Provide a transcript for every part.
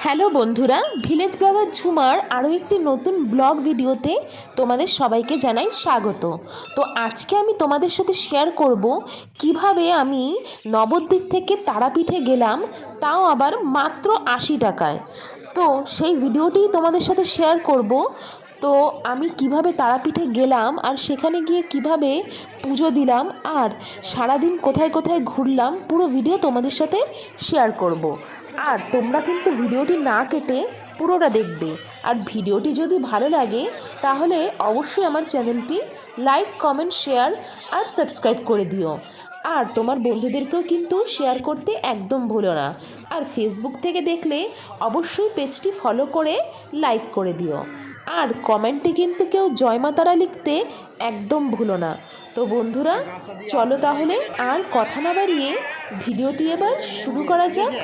Hello বন্ধুরা, village blogger ঝুমার আরও একটি নতুন ব্লগ ভিডিওতে তোমাদের সবাইকে জানাই স্বাগত। তো আজকে আমি তোমাদের সাথে শেয়ার করব কিভাবে আমি নবদ্বীপ থেকে তারাপীঠে গেলাম, তাও আবার মাত্র 80 টাকায়। তো সেই ভিডিওটি তোমাদের সাথে শেয়ার করব। তো আমি কিভাবে তারাপীঠে গেলাম আর সেখানে গিয়ে কিভাবে পুজো দিলাম আর সারাদিন কোথায় কোথায় ঘুরলাম, পুরো ভিডিও তোমাদের সাথে শেয়ার করব। আর তোমরা কিন্তু ভিডিওটি না কেটে পুরোটা দেখবে। আর ভিডিওটি যদি ভালো লাগে তাহলে অবশ্যই আমার চ্যানেলটি লাইক, কমেন্ট, শেয়ার আর সাবস্ক্রাইব করে দিও। আর তোমার বন্ধুদেরকেও কিন্তু শেয়ার করতে একদম ভুলো না। আর ফেসবুক থেকে দেখলে অবশ্যই পেজটি ফলো করে লাইক করে দিও। আর কমেন্টে কিন্তু কেউ জয় মা তারা লিখতে একদম ভুলো না। তো বন্ধুরা, চলো তাহলে আর কথা না বাড়িয়ে ভিডিওটি এবার শুরু করা যাক।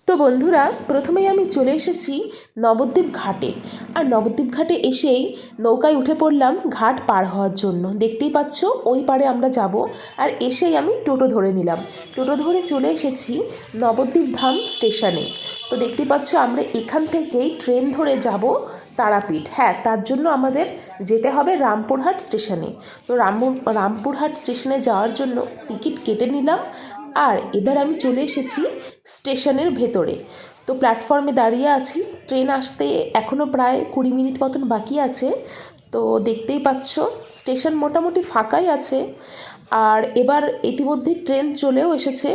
তো বন্ধুরা, প্রথমেই আমি চলে এসেছি নবদ্বীপ ঘাটে। আর নবদ্বীপ ঘাটে এসেই নৌকায় উঠে পড়লাম ঘাট পার হওয়ার জন্য। দেখতেই পাচ্ছ ওই পারে আমরা যাব। আর এসেই আমি টোটো ধরে নিলাম। টোটো ধরে চলে এসেছি নবদ্বীপ ধাম স্টেশনে। তো দেখতেই পাচ্ছ আমরা এখান থেকেই ট্রেন ধরে যাব তারাপীঠ। হ্যাঁ, তার জন্য আমাদের যেতে হবে রামপুরহাট স্টেশনে। তো রামপুরহাট স্টেশনে যাওয়ার জন্য টিকিট কেটে নিলাম। আর এবার আমি চলে এসেছি স্টেশনের ভেতরে। তো প্ল্যাটফর্মে দাঁড়িয়ে আছি। ট্রেন আসতে এখনও প্রায় 20 মিনিট মতন বাকি আছে। তো দেখতেই পাচ্ছ স্টেশন মোটামুটি ফাঁকাই আছে। আর এবার ইতিমধ্যে ট্রেন চলেও এসেছে।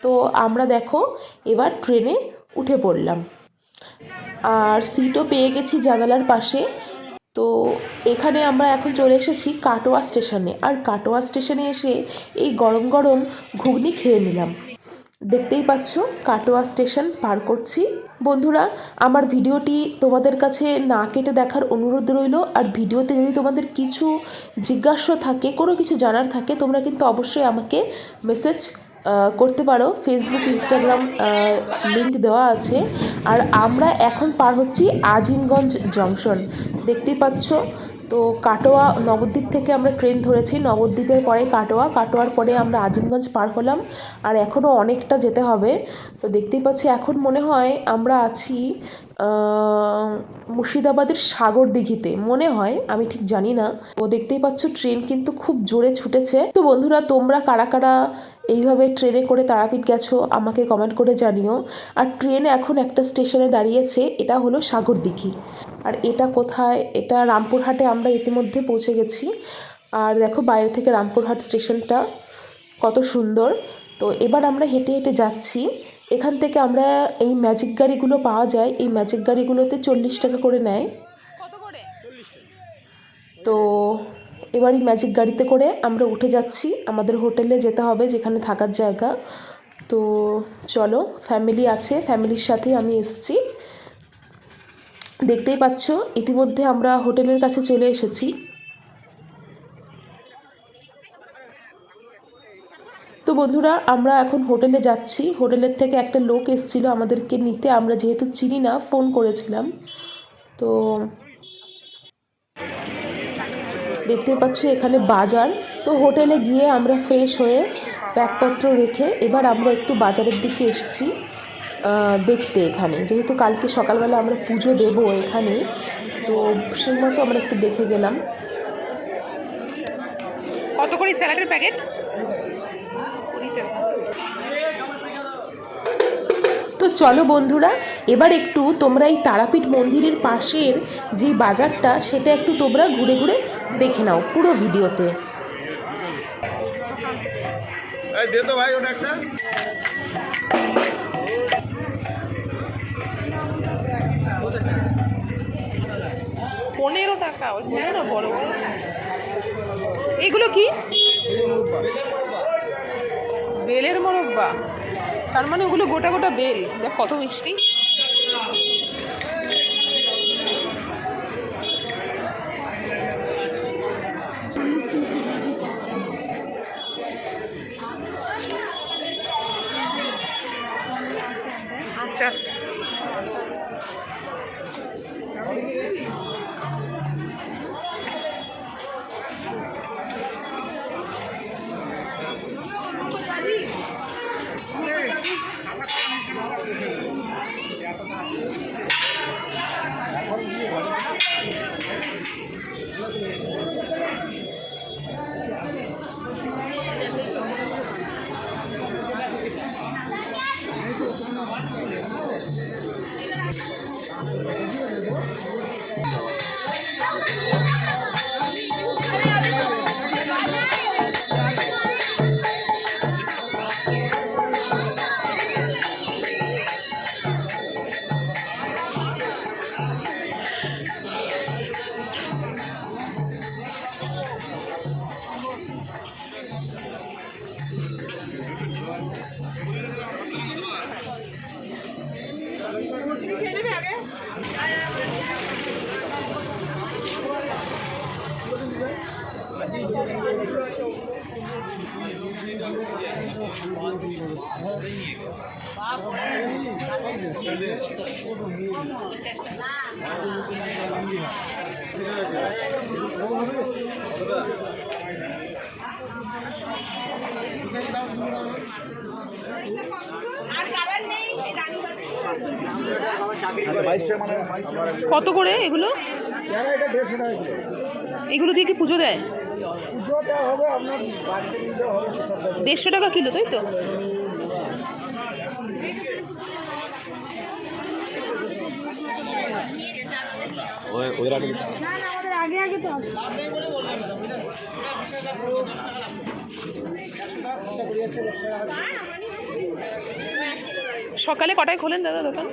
তো আমরা দেখো এবার ট্রেনে উঠে পড়লাম। আর সিটও পেয়ে গেছি জানালার পাশে। তো এখানে আমরা এখন চলে এসেছি কাটোয়া স্টেশনে। আর কাটোয়া স্টেশনে এসে এই গরম গরম ঘুগনি খেয়ে নিলাম। দেখতেই পাচ্ছ কাটোয়া স্টেশন পার করছি। বন্ধুরা, আমার ভিডিওটি তোমাদের কাছে না কেটে দেখার অনুরোধ রইল। আর ভিডিওতে যদি তোমাদের কিছু জিজ্ঞাসা থাকে, কোনো কিছু জানার থাকে, তোমরা কিন্তু অবশ্যই আমাকে মেসেজ করতে পারো। ফেসবুক, ইনস্টাগ্রাম লিঙ্ক দেওয়া আছে। আর আমরা এখন পার হচ্ছি আজিমগঞ্জ জংশন। দেখতেই পাচ্ছ। তো কাটোয়া, নবদ্বীপ থেকে আমরা ট্রেন ধরেছি। নবদ্বীপের পরে কাটোয়া, কাটোয়ার পরে আমরা আজিমগঞ্জ পার হলাম। আর এখনও অনেকটা যেতে হবে। তো দেখতেই পাচ্ছি এখন মনে হয় আমরা আছি মুর্শিদাবাদের সাগর দিঘিতে, মনে হয়, আমি ঠিক জানি না। তো দেখতেই পাচ্ছ ট্রেন কিন্তু খুব জোরে ছুটেছে। তো বন্ধুরা, তোমরা কারা কারা এইভাবে ট্রেনে করে তারাপীঠ গেছো আমাকে কমেন্ট করে জানিও। আর ট্রেন এখন একটা স্টেশনে দাঁড়িয়েছে, এটা হলো সাগর দিঘি। আর এটা কোথায়? এটা রামপুরহাটে আমরা ইতিমধ্যে পৌঁছে গেছি। আর দেখো বাইরে থেকে রামপুরহাট স্টেশনটা কত সুন্দর। তো এবার আমরা হেঁটে হেঁটে যাচ্ছি। এখান থেকে আমরা এই ম্যাজিক গাড়িগুলো পাওয়া যায়। এই ম্যাজিক গাড়িগুলোতে 40 টাকা করে নেয়। তো এবার এই ম্যাজিক গাড়িতে করে আমরা উঠে যাচ্ছি। আমাদের হোটেলে যেতে হবে, যেখানে থাকার জায়গা। তো চলো, ফ্যামিলি আছে, ফ্যামিলির সাথেই আমি এসেছি। দেখতেই পাচ্ছ ইতিমধ্যে আমরা হোটেলের কাছে চলে এসেছি। তো বন্ধুরা, আমরা এখন হোটেলে যাচ্ছি। হোটেলের থেকে একটা লোক এসেছিলো আমাদেরকে নিতে। আমরা যেহেতু চিনি না, ফোন করেছিলাম। তো দেখতে পাচ্ছ এখানে বাজার। তো হোটেলে গিয়ে আমরা ফ্রেশ হয়ে ব্যাগপত্র রেখে এবার আমরা একটু বাজারের দিকে এসেছি দেখতে। এখানে যেহেতু কালকে সকালবেলা আমরা পুজো দেবো এখানে, তো সেই মতো আমরা একটু দেখে গেলাম। কত করে স্যালাডের প্যাকেট? তো চলো বন্ধুরা, এবার একটু তোমরা এই তারাপীঠ মন্দিরের পাশের যে বাজারটা, সেটা একটু তোমরা ঘুরে ঘুরে দেখে নাও পুরো ভিডিওতে। দে তো ভাই ওটা একটা। 15 টাকা। ওই না বড় বড়। এগুলো কি? বেলের মোরব্বা। তার মানে ওগুলো গোটা গোটা বেল। দেখ কত মিষ্টি। আচ্ছা, কত করে এগুলো? এগুলো দিয়ে কি পুজো দেয়? 150 টাকা কিলো, তাই তো? সকালে কটায় খোলেন দাদা দোকান?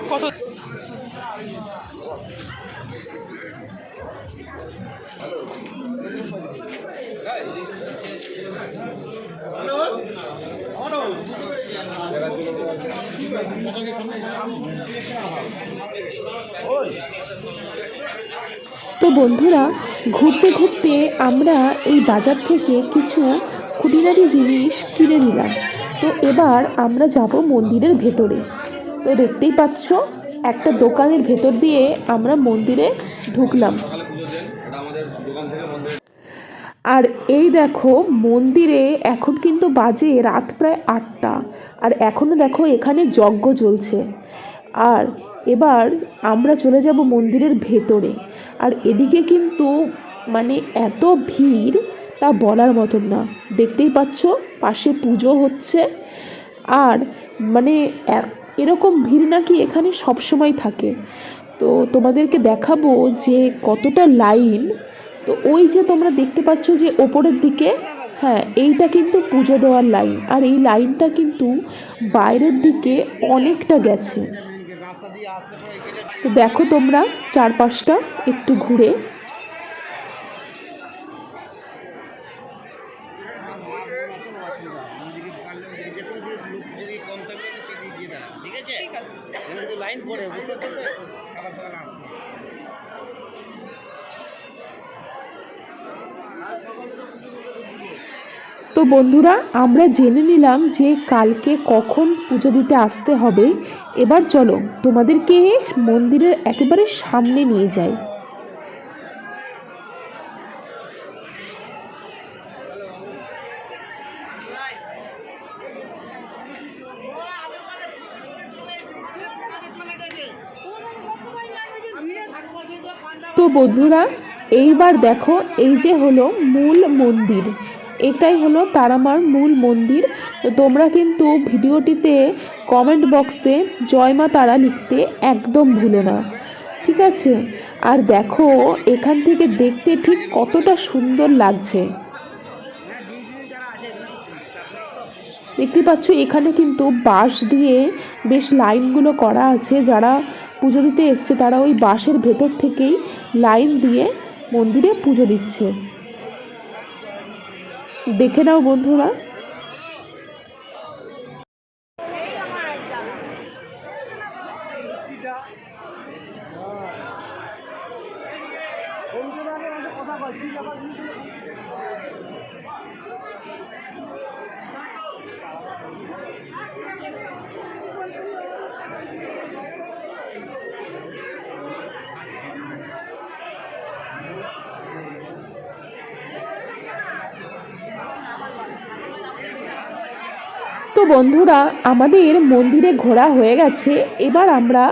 কত? তো বন্ধুরা, ঘুরতে ঘুরতে আমরা এই বাজার থেকে কিছু খুঁটিনাটি জিনিস কিনে নিলাম। তো এবার আমরা যাব মন্দিরের ভেতরে। তো দেখতেই পাচ্ছ, একটা দোকানের ভেতর দিয়ে আমরা মন্দিরে ঢুকলাম। আর এই দেখো, মন্দিরে এখন কিন্তু বাজে রাত প্রায় 8টা, আর এখনও দেখো এখানে যজ্ঞ চলছে। আর এবার আমরা চলে যাব মন্দিরের ভেতরে। আর এদিকে কিন্তু মানে এত ভিড়, তা বলার মতন না। দেখতেই পাচ্ছ পাশে পুজো হচ্ছে। আর মানে এরকম ভিড় নাকি এখানে সব সময় থাকে। তো তোমাদেরকে দেখাবো যে কতটা লাইন। তো ওই যে তোমরা দেখতে পাচ্ছ যে ওপরের দিকে, হ্যাঁ, এইটা কিন্তু পুজো দেওয়ার লাইন। আর এই লাইনটা কিন্তু বাইরের দিকে অনেকটা গেছে। তো দেখো তোমরা চারপাশটা একটু ঘুরে। তো বন্ধুরা, আমরা জেনে নিলাম যে কালকে কখন পুজো দিতে আসতে হবে। এবার চলো তোমাদেরকে মন্দিরের একেবারে সামনে নিয়ে যাই। তো বন্ধুরা, এইবার দেখো, এই যে হলো মূল মন্দির। এটাই হলো তারামার মূল মন্দির। তো তোমরা কিন্তু ভিডিওটিতে কমেন্ট বক্সে জয় মা তারা লিখতে একদম ভুলো না, ঠিক আছে? আর দেখো এখান থেকে দেখতে ঠিক কতটা সুন্দর লাগছে। দেখতে পাচ্ছ এখানে কিন্তু বাঁশ দিয়ে বেশ লাইনগুলো করা আছে। যারা পুজো দিতে এসছে তারা ওই বাঁশের ভেতর থেকেই লাইন দিয়ে মন্দিরে পুজো দিচ্ছে। দেখে নাও বন্ধুরা। বন্ধুরা, আমাদের মন্দিরে ঘোরা হয়ে গেছে, এবার আমরা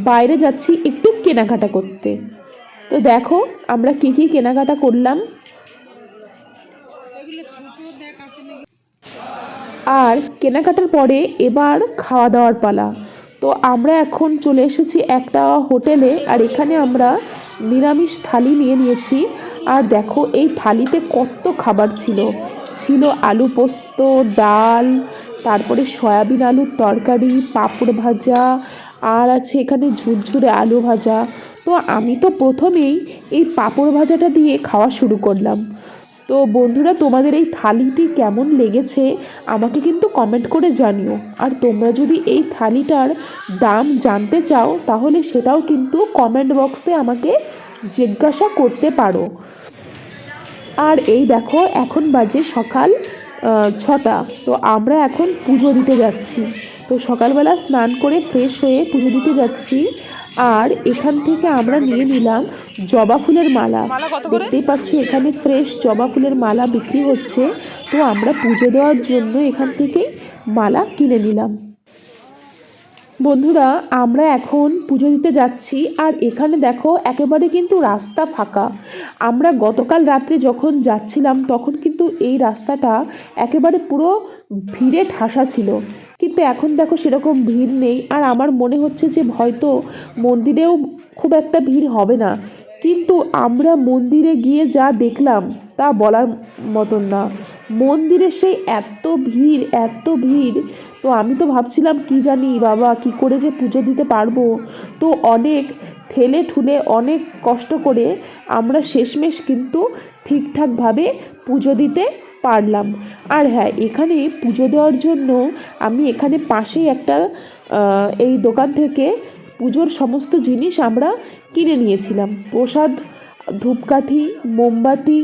বাইরে যাচ্ছি একটু কেনাকাটা করতে। তো দেখো আমরা কি কি কেনাকাটা করলাম। আর কেনাকাটার পরে এবার খাওয়া দাওয়ার পালা। তো আমরা এখন চলে এসেছি একটা হোটেলে, আর এখানে আমরা নিরামিষ থালি নিয়ে নিয়েছি। আর দেখো এই থালিতে কত খাবার ছিল। ছিল আলু পোস্ত, ডাল, তারপরে সয়াবিন আলুর তরকারি, পাঁপড় ভাজা, আর আছে এখানে ঝুরঝুরে আলু ভাজা। তো আমি তো প্রথমেই এই পাঁপড় ভাজাটা দিয়ে খাওয়া শুরু করলাম। তো বন্ধুরা, তোমাদের এই থালিটি কেমন লেগেছে আমাকে কিন্তু কমেন্ট করে জানিও। আর তোমরা যদি এই থালিটার দাম জানতে চাও তাহলে সেটাও কিন্তু কমেন্ট বক্সে আমাকে জিজ্ঞাসা করতে পারো। আর এই দেখো এখন বাজে সকাল 6টা। তো আমরা এখন পুজো দিতে যাচ্ছি। তো সকালবেলা স্নান করে ফ্রেশ হয়ে পুজো দিতে যাচ্ছি। আর এখান থেকে আমরা নিয়ে নিলাম জবা ফুলের মালা। দেখতেই পাচ্ছ এখানে ফ্রেশ জবা ফুলের মালা বিক্রি হচ্ছে। তো আমরা পুজো দেওয়ার জন্য এখান থেকে মালা কিনে নিলাম। বন্ধুরা, আমরা এখন পুজো দিতে যাচ্ছি। আর এখানে দেখো একেবারে কিন্তু রাস্তা ফাঁকা। আমরা গতকাল রাত্রে যখন যাচ্ছিলাম তখন কিন্তু এই রাস্তাটা একেবারে পুরো ভিড়ে ঠাসা ছিল, কিন্তু এখন দেখো সেরকম ভিড় নেই। আর আমার মনে হচ্ছে যে হয়তো মন্দিরেও খুব একটা ভিড় হবে না। কিন্তু আমরা মন্দিরে গিয়ে যা দেখলাম তা বলার মতন না। মন্দিরে সেই এত ভিড়, এত ভিড়। তো আমি তো ভাবছিলাম কি জানি বাবা কি করে যে পুজো দিতে পারবো। তো অনেক ঠেলে ঠুলে অনেক কষ্ট করে আমরা শেষমেশ কিন্তু ঠিকঠাকভাবে পুজো দিতে পারলাম। আর হ্যাঁ, এখানে পুজো দেওয়ার জন্য আমি এখানে পাশেই একটা এই দোকান থেকে পুজোর সমস্ত জিনিস আমরা কিনে নিয়েছিলাম। প্রসাদ, ধূপকাঠি, মোমবাতি,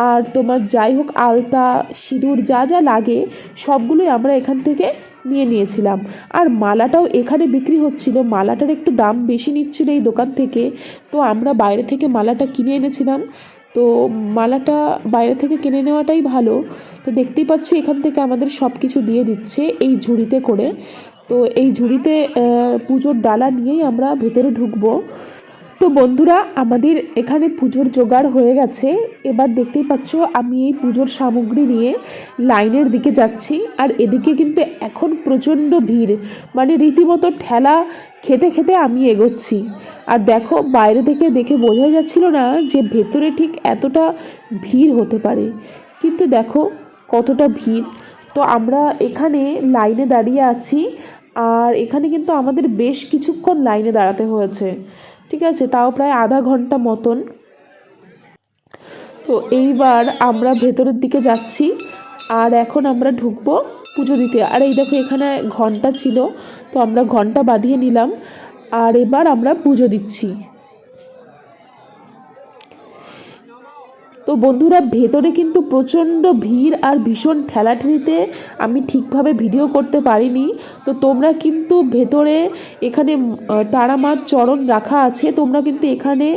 আর তোমার যাই হোক আলতা, সিঁদুর, যা যা লাগে সবগুলোই আমরা এখান থেকে নিয়ে নিয়েছিলাম। আর মালাটাও এখানে বিক্রি হচ্ছিল। মালাটার একটু দাম বেশি নিচ্ছিল এই দোকান থেকে। তো আমরা বাইরে থেকে মালাটা কিনে এনেছিলাম। তো মালাটা বাইরে থেকে কিনে নেওয়াটাই ভালো। তো দেখতেই পাচ্ছ এখান থেকে আমাদের সব কিছু দিয়ে দিচ্ছে এই ঝুড়িতে করে। তো এই ঝুড়িতে পুজোর ডালা নিয়েই আমরা ভেতরে ঢুকবো। তো বন্ধুরা, আমাদের এখানে পুজোর জোগাড় হয়ে গেছে। এবার দেখতেই পাচ্ছ আমি এই পুজোর সামগ্রী নিয়ে লাইনের দিকে যাচ্ছি। আর এদিকে কিন্তু এখন প্রচণ্ড ভিড়, মানে রীতিমতো ঠেলা খেতে খেতে আমি এগোচ্ছি। আর দেখো বাইরে থেকে দেখে বোঝাই যাচ্ছিল না যে ভেতরে ঠিক এতটা ভিড় হতে পারে, কিন্তু দেখো কতটা ভিড়। তো আমরা এখানে লাইনে দাঁড়িয়ে আছি। আর এখানে কিন্তু আমাদের বেশ কিছুক্ষণ লাইনে দাঁড়াতে হয়েছে, ঠিক আছে, তাও প্রায় আধা ঘন্টা মতন। তো এইবার আমরা ভেতরের দিকে যাচ্ছি। আর এখন আমরা ঢুকবো পুজো দিতে। আর এই দেখো এখানে ঘন্টা ছিল, তো আমরা ঘন্টা বাঁধিয়ে নিলাম। আর এবার আমরা পুজো দিচ্ছি। তো বন্ধুরা, ভেতরে কিন্তু প্রচণ্ড ভিড় আর ভীষণ ঠেলাঠেলিতে আমি ঠিকভাবে ভিডিও করতে পারিনি। তো তোমরা কিন্তু ভেতরে এখানে তারা মার চরণ রাখা আছে। তোমরা কিন্তু এখানে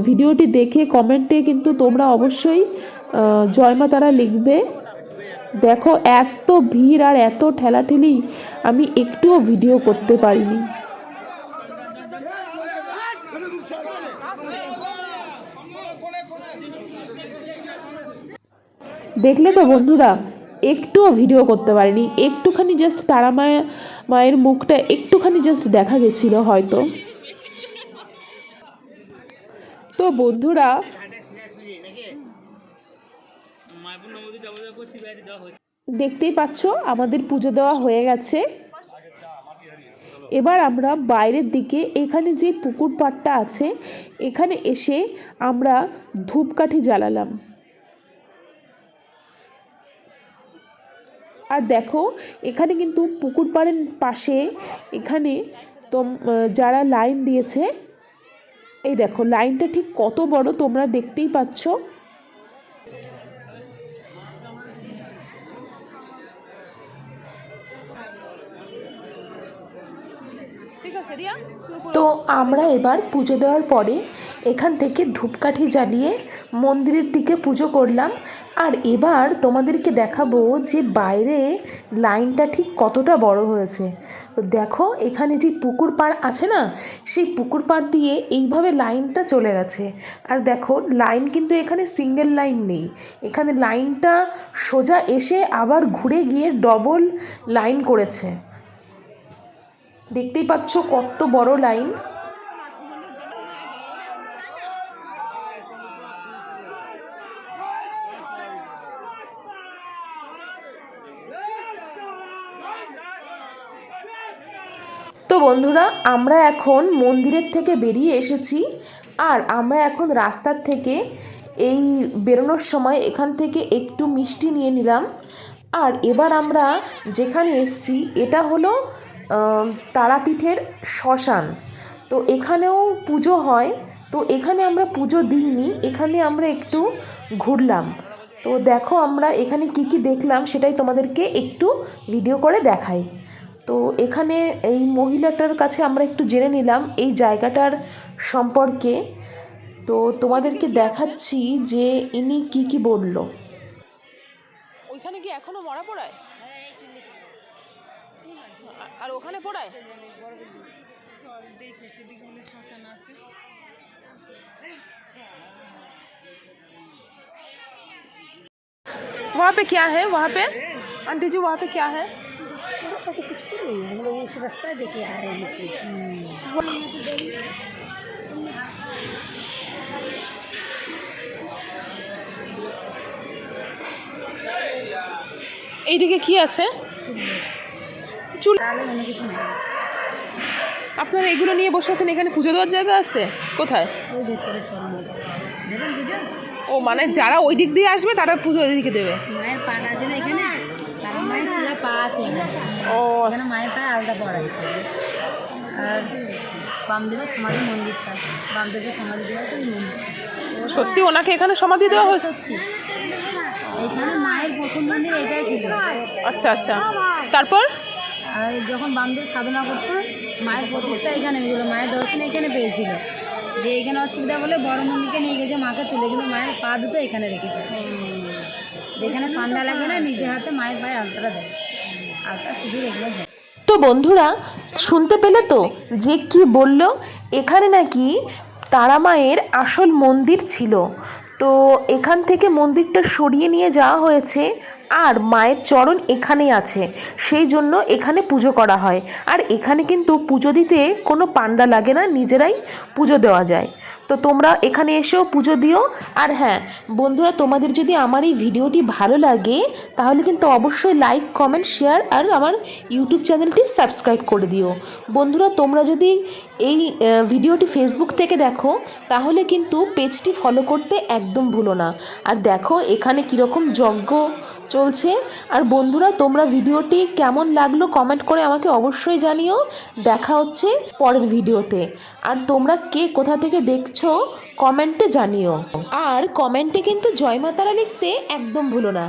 ভিডিওটি দেখে কমেন্টে কিন্তু তোমরা অবশ্যই জয় মা তারা লিখবে। দেখো এত ভিড় আর এত ঠেলাঠেলি আমি একটুও ভিডিও করতে পারিনি। দেখলে তো বন্ধুরা, একটুও ভিডিও করতে পারিনি। একটুখানি জাস্ট তারা মায়ের মুখটা একটুখানি জাস্ট দেখা গেছিল হয়তো। তো বন্ধুরা, দেখতেই পাচ্ছ আমাদের পুজো দেওয়া হয়ে গেছে। এবার আমরা বাইরের দিকে এখানে যে পুকুর পাড়টা আছে এখানে এসে আমরা ধূপকাঠি জ্বালালাম। আর দেখো এখানে কিন্তু পুকুর পাড়ের পাশে এখানে তো যারা লাইন দিয়েছে, এই দেখো লাইনটা ঠিক কত বড় তোমরা দেখতেই পাচ্ছ। তো আমরা এবার পুজো দেওয়ার পরে এখান থেকে ধূপকাঠি জ্বালিয়ে মন্দিরের দিকে পুজো করলাম। আর এবার তোমাদেরকে দেখাবো যে বাইরে লাইনটা ঠিক কতটা বড় হয়েছে। তো দেখো এখানে যে পুকুর পাড় আছে না, সেই পুকুর পাড় দিয়ে এইভাবে লাইনটা চলে গেছে। আর দেখো লাইন কিন্তু এখানে সিঙ্গেল লাইন নেই, এখানে লাইনটা সোজা এসে আবার ঘুরে গিয়ে ডবল লাইন করেছে। দেখতেই পাচ্ছ কত বড় লাইন। তো বন্ধুরা, আমরা এখন মন্দিরের থেকে বেরিয়ে এসেছি। আর আমরা এখন রাস্তার থেকে এই বেরোনোর সময় এখান থেকে একটু মিষ্টি নিয়ে নিলাম। আর এবার আমরা যেখানে এসেছি এটা হলো তারাপীঠের শ্মশান। তো এখানেও পুজো হয়, তো এখানে আমরা পুজো দিইনি, এখানে আমরা একটু ঘুরলাম। তো দেখো আমরা এখানে কি কি দেখলাম সেটাই তোমাদেরকে একটু ভিডিও করে দেখাই। তো এখানে এই মহিলাটার কাছে আমরা একটু জেনে নিলাম এই জায়গাটার সম্পর্কে। তো তোমাদেরকে দেখাচ্ছি যে ইনি কি কি বলল। ওইখানে কি এখনো মরা পোড়ায়? আর ওখানে পোড়ায়? वहाँ पे क्या है? वहाँ पे आंटी जी वहाँ पे क्या है? तो कुछ भी नहीं है, हम लोग उस रास्ता देखे आ रहे हैं इसे। এইদিকে কি আছে? চুল। তাহলে অন্য কিছু নেই, আপনারা এগুলো নিয়ে বসে আছেন, এখানে পুজো দেওয়ার জায়গা আছে? কোথায়? ওই ভেতরে ছড়ানো আছে, দেবেন পুজো। ও মানে যারা ওই দিক দিয়ে আসবে তারা পুজো ওইদিকে দেবে? মায়ের পাট আছে না এখানে, তারা মায়ের শিলা পা আছে এখানে। ও এখানে মায়ের পায়ে আলাদা পড়া। আর বামদেবের সমাধি মন্দিরটা, বামদেবের সমাধি দেওয়া আছে ওই মন্দিরটা। সত্যি ওনাকে এখানে সমাধি দেওয়া হয়েছে? সত্যি এখানে মায়ের প্রথম মন্দির এটাই ছিল। আচ্ছা আচ্ছা, তারপর? আর যখন বামদেব সাধনা করতো মায়ের প্রতিষ্ঠা এখানে হয়েছিল, মায়ের দর্শন এখানে পেয়েছিল। যে এখানে অসুবিধা বলে বড় মন্দিরকে নিয়ে গেছে, মাকে তুলে কিন্তু মায়ের পা দুটো এখানে রেখেছে। যেখানে ঠান্ডা লাগে না নিজে হাতে মায়ের পায়ে আলতাটা দেয়, আলতা শুধু রেখে দেয়। তো বন্ধুরা, শুনতে পেলে তো যে কি বলল, এখানে নাকি তারা মায়ের আসল মন্দির ছিল। তো এখান থেকে মন্দিরটা সরিয়ে নিয়ে যাওয়া হয়েছে আর মায়ের চরণ এখানেই আছে, সেই জন্য এখানে পুজো করা হয়। আর এখানে কিন্তু পুজো দিতে কোনো পান্ডা লাগে না, নিজেরাই পুজো দেওয়া যায়। তো তোমরা এখানে এসেও পুজো দিও। আর হ্যাঁ বন্ধুরা, তোমাদের যদি আমার এই ভিডিওটি ভালো লাগে তাহলে কিন্তু অবশ্যই লাইক, কমেন্ট, শেয়ার আর আমার ইউটিউব চ্যানেলটি সাবস্ক্রাইব করে দিও। বন্ধুরা, তোমরা যদি এই ভিডিওটি ফেসবুক থেকে দেখো তাহলে কিন্তু পেজটি ফলো করতে একদম ভুলো না। আর দেখো এখানে কীরকম যজ্ঞ চলছে। আর বন্ধুরা, তোমরা ভিডিওটি কেমন লাগলো কমেন্ট করে আমাকে অবশ্যই জানিও। দেখা হচ্ছে পরের ভিডিওতে। আর তোমরা কে কোথা থেকে দেখছো কমেন্টে জানিও। আর কমেন্টে কিন্তু জয় মা তারা লিখতে একদম ভুলো না।